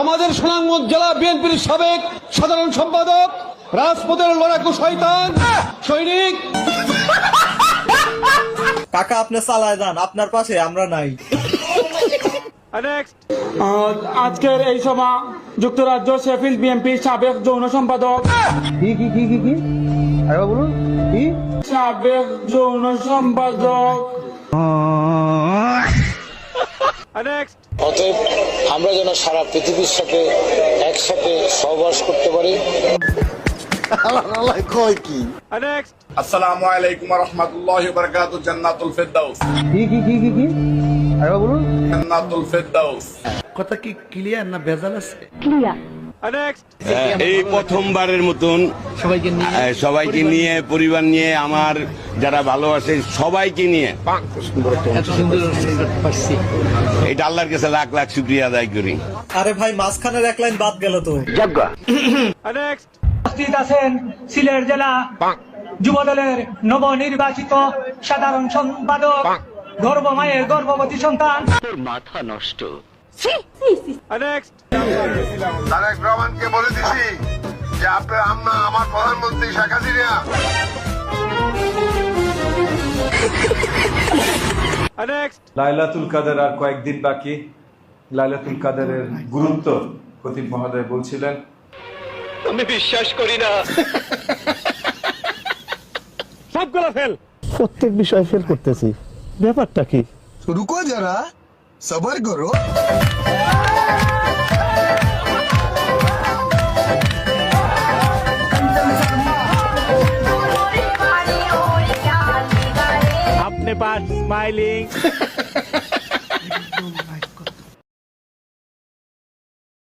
আমাদের সুনামগঞ্জ জেলা বিএনপির সাবেক সাধারণ সম্পাদক, রাজপথের লড়াকু শয়তান সৈনিক। কাকা আপনি চালায় যান, আপনার পাশে আমরা নাই। আজকের এই সভা যুক্তরাজ্য শেফিল্ড বিএনপির সাবেক যৌন সম্পাদক সাবেক যৌন সম্পাদক। অতএব আমরা যেন সারা পৃথিবীর সাথে একসাথে সহবাস করতে পারি। আসসালামু আলাইকুম ওয়া রাহমাতুল্লাহি ওয়া বারাকাতুহু। জান্নাতুল ফেরদাউস। জান্নাতুল ফেরদাউস। কথা কি ক্লিয়ার না ভেজাল আছে? এই প্রথমবারের মতন সবাইকে নিয়ে পরিবার নিয়ে আমার যারা ভালোবাসে সবাইকে নিয়ে এটা আল্লাহর কাছে লাখ লাখ শুকরিয়া আদায় করি। আরে ভাই মাঝখানের এক লাইন বাদ গেল তো। উপস্থিত আছেন সিলেট জেলা যুবদলের নবনির্বাচিত সাধারণ সম্পাদক, গর্ভমায়ের গর্ভবতী সন্তান। মাথা নষ্ট। তারেক রহমানকে বলে দিছি যে আপনার আম্মা আমার প্রধানমন্ত্রী শেখ হাসিনা। লাইলাতুল কাদের আর কয়েকদিন বাকি। লাইলাতুল কাদেরের গুরুত্ব খতিব মহোদয় বলছিলেন। আমি বিশ্বাস করি না। সবগুলো ফেল। প্রত্যেক বিষয় ফেল করতেছি, ব্যাপারটা কি? রুকো যারা, সবার করো। अपने पास स्माइलिंग